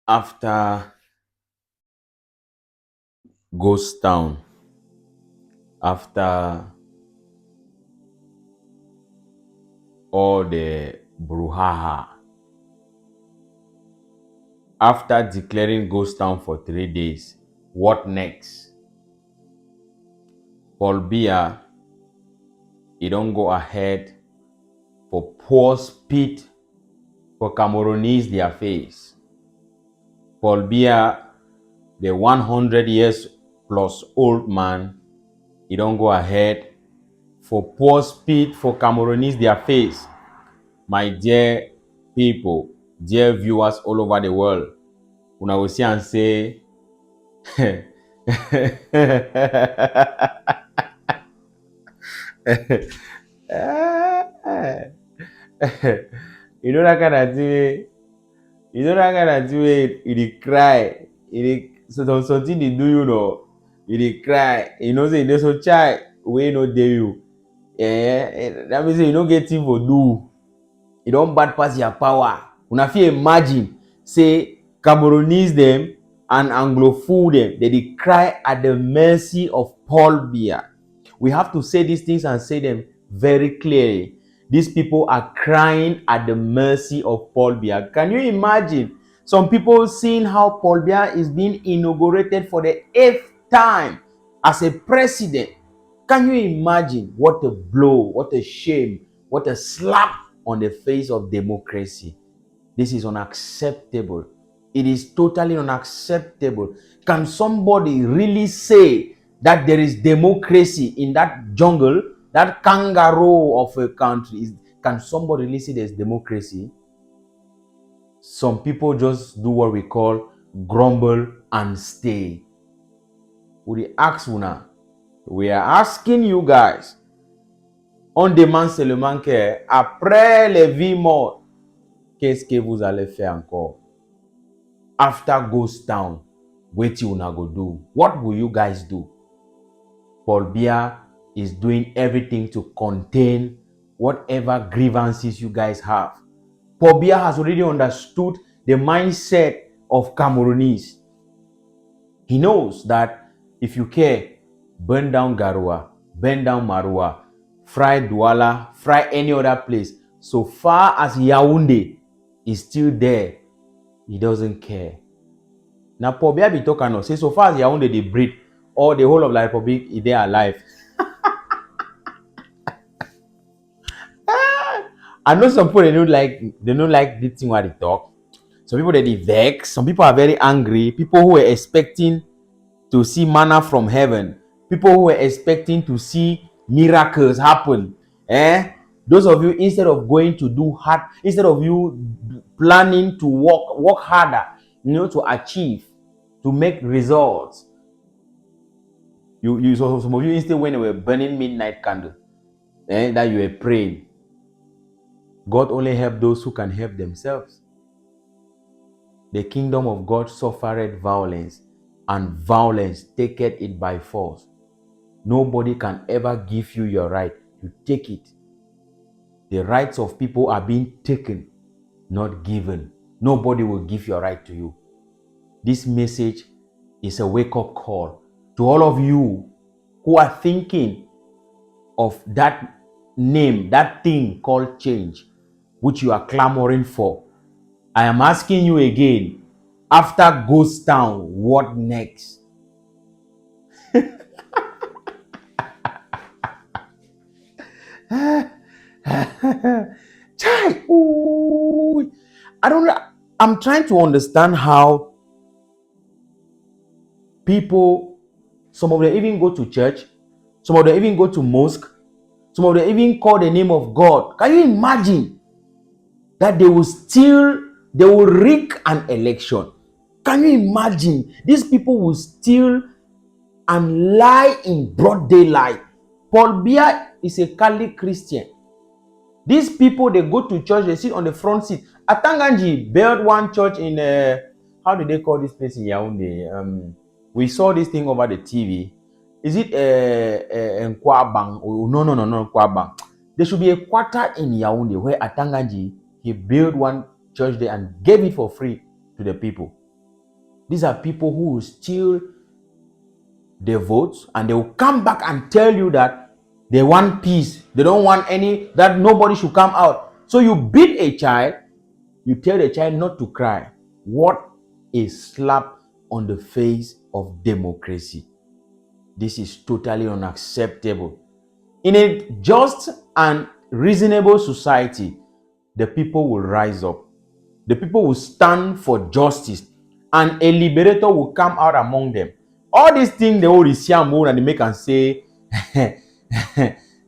after Ghost Town, after all the brouhaha, after declaring Ghost Town for 3 days, what next? Paul Biya, he don't go ahead for poor spit for Cameroonese their face. Paul Biya, the 100 years plus old man, he don't go ahead for poor spit for Cameroonese their face. My dear people, dear viewers all over the world, when I will see and say, you know that kind of thing. You know that kind of thing. You cry. So something they do, you know. You cry. You know say there's a child we no dare you. That means you don't get him for do. You don't bad pass your power. When if you imagine, say Cameroonese them and Anglophone them, they cry at the mercy of Paul Biya. We have to say these things and say them very clearly. These people are crying at the mercy of Paul Biya. Can you imagine some people seeing how Paul Biya is being inaugurated for the 8th time as a president? Can you imagine what a blow, what a shame, what a slap on the face of democracy? This is unacceptable. It is totally unacceptable. Can somebody really say that there is democracy in that jungle, that kangaroo of a country? Can somebody really say there's democracy? Some people just do what we call grumble and stay. We ask una. We are asking you guys, on demande seulement que après les vies mortes, qu'est-ce que vous allez faire encore? After Ghost Town, what you una go do? What will you guys do? Paul Biya is doing everything to contain whatever grievances you guys have. Paul Biya has already understood the mindset of Cameroonese. He knows that if you care, burn down Garoua, burn down Marua, fry Douala, fry any other place. So far as Yaoundé is still there, he doesn't care. Now, Paul Biya be talking now. Say so far as Yaoundé they breathe, or the whole of the Republic is there alive. I know some people they don't like this thing what they talk. Some people they vex. Some people are very angry. People who are expecting to see manna from heaven. People who are expecting to see miracles happen. Those of you, instead of going to do hard, instead of you planning to work harder, to achieve, to make results. So some of you instead when they were burning midnight candle, that you were praying. God only help those who can help themselves. The kingdom of God suffered violence, and violence taketh it by force. Nobody can ever give you your right. You take it. The rights of people are being taken, not given. Nobody will give your right to you. This message is a wake-up call to all of you who are thinking of that name, that thing called change, which you are clamoring for. I am asking you again, after Ghost Town, what next? Chai, ooh, I'm trying to understand how people, some of them even go to church, some of them even go to mosque, some of them even call the name of God. Can you imagine that they will rig an election? Can you imagine these people will steal and lie in broad daylight? Paul Biya is a Catholic Christian. These people, they go to church, they sit on the front seat. Atanganji built one church in, how do they call this place in Yaoundé? We saw this thing over the TV. Is it Nkwabang? No, Nkwabang. There should be a quarter in Yaoundé where Atanganji, he built one church there and gave it for free to the people. These are people who will steal their votes, and they will come back and tell you that they want peace. They don't want that nobody should come out. So you beat a child, you tell the child not to cry. What a slap on the face of democracy. This is totally unacceptable. In a just and reasonable society, the people will rise up. The people will stand for justice, and a liberator will come out among them. All these things they all receive and they make and say,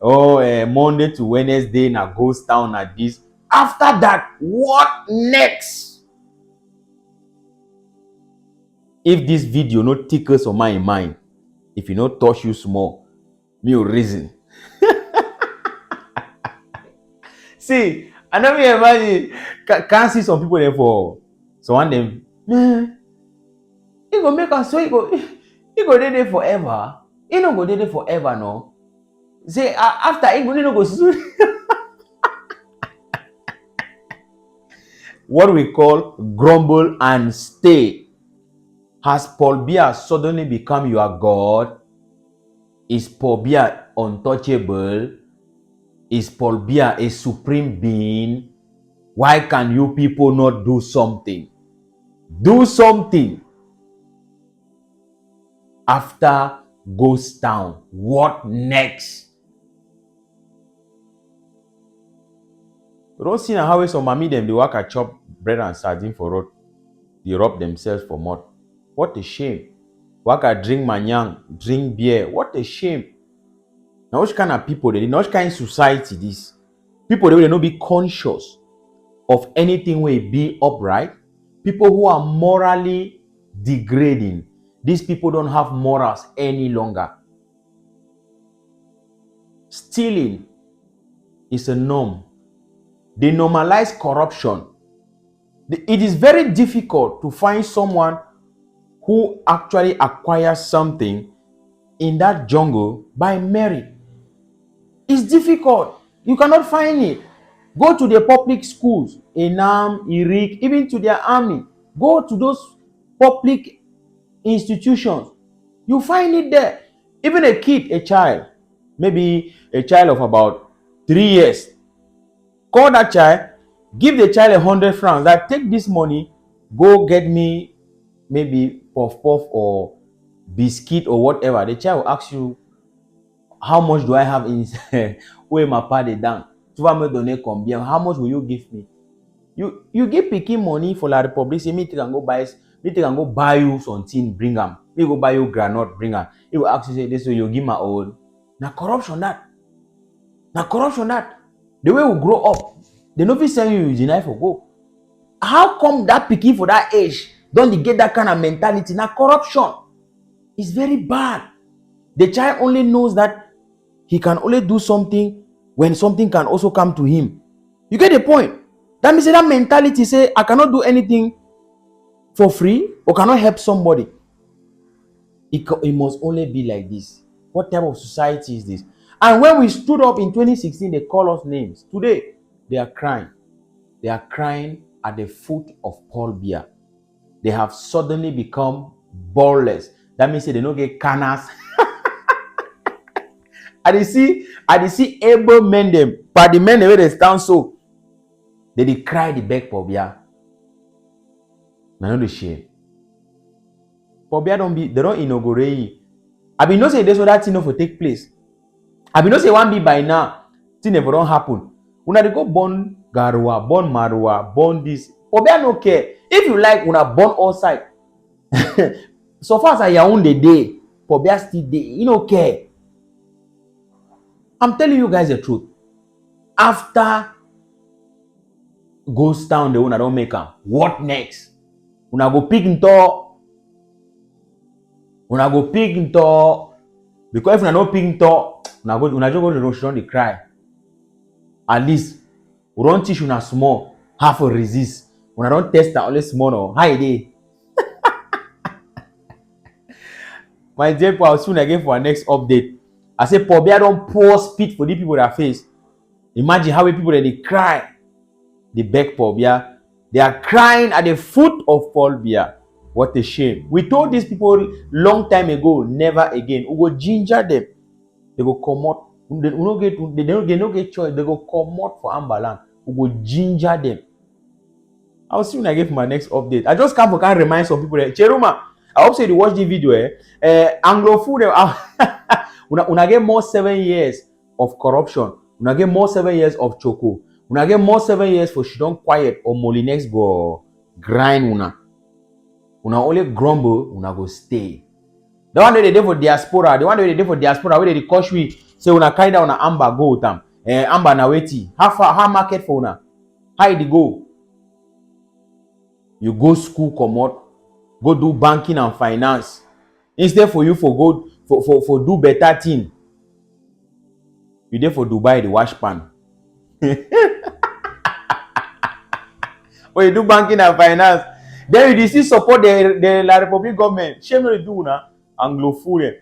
oh, Monday to Wednesday, na ghost town at this. After that, what next? If this video no tickles on my mind, if you not touch you small, me will reason. See, I never imagine. Can't see some people there for one them. Man, he go make us so he go there forever. He no go there forever, no. Say after he no go soon. What we call grumble and stay. Has Paul Biya suddenly become your God? Is Paul Biya untouchable? Is Paul Biya a supreme being? Why can you people not do something? Do something. After Ghost Town, what next? You don't see how some mommy them they work at chop bread and sardine for road. They rub themselves for mud. What a shame. Work at drink manyang, drink beer. What a shame. Now which kind of people they not kind of society this? People they will not be conscious of anything will be upright. People who are morally degrading. These people don't have morals any longer. Stealing is a norm. They normalize corruption. It is very difficult to find someone who actually acquires something in that jungle by merit. It's difficult. You cannot find it. Go to the public schools, Enam, Irik, even to their army. Go to those public institutions. You find it there. Even a kid, a child, maybe a child of about 3 years. Call that child, give the child 100 francs. That take this money, go get me maybe puff puff or biscuit or whatever. The child will ask you, how much do I have in where my party down? How much will you give me? You give picking money for la Republic, say me can go buy you something, bring them. Me go buy you granite, bring them. He will ask you, say this, so you give my own. Now corruption that. The way we grow up, they no fit send you deny for go. How come that picking for that age don't get that kind of mentality? Now corruption is very bad. The child only knows that he can only do something when something can also come to him. You get the point? That means that mentality say, I cannot do anything for free or cannot help somebody. It must only be like this. What type of society is this? And when we stood up in 2016, they call us names. Today, they are crying. They are crying at the foot of Paul Biya. They have suddenly become ballless. That means they don't get canas. I see able men them, but the men the way they stand so, they cry the back Paul Biya. Now no shame. Paul Biya they don't inaugurate. I be no say this or that thing for take place. I be no say one be by now, thing never don't happen. Una they go born Garua, born Marua, born this. Paul Biya no care. If you like, una born outside. So far as I own the day, Paul Biya still day. You no care. I'm telling you guys the truth. After Ghost Town, the una don't make them. What next? Una go pick into. Because if una no pick into, una just go to the restaurant they cry. At least we don't teach una small, half a resist. Una don't test that only small or high day. My dear, I'll soon again for our next update. I say Paul Biya don't pour spit for the people that face. Imagine how many people that they cry. They beg Paul Biya. They are crying at the foot of Paul Biya. What a shame. We told these people long time ago, never again. We go ginger them. They go come out. They don't get choice. They go come out for Ambaland. We go ginger them. I'll see when I get my next update. I just can't remind some people that Cheruma, I hope so you watch the video. Anglo food, una get more 7 years of corruption. Una get more 7 years of choco. Una get more 7 years for she don't quiet or Molinex go grind una. Una only grumble, una go stay. The one they did for diaspora, the one they did for diaspora, where they coach me, say una carry down a Amber go tam. Amber na weti. How market for una? How it go? You go school, come out, go do banking and finance. Instead for you for go for do better thing. You there for Dubai the wash pan. When you do banking and finance, then you still support the La Republic government. Shame you do na Anglophone.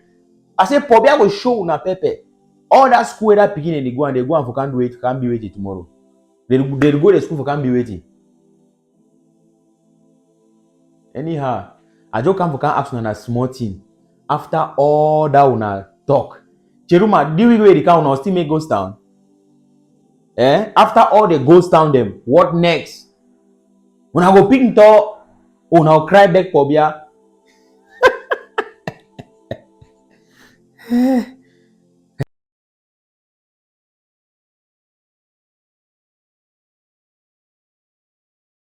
I say Pobia will show na pepe. All that school that beginning they go and for can't wait, can't be waiting tomorrow. They go to school for can't be waiting. Anyhow, I just come for can ask on a small thing. After all that una talk, Cheruma, do we where the can still make ghost town? After all the ghost town them, what next? When I go pick talk, oh now cry back Pobia.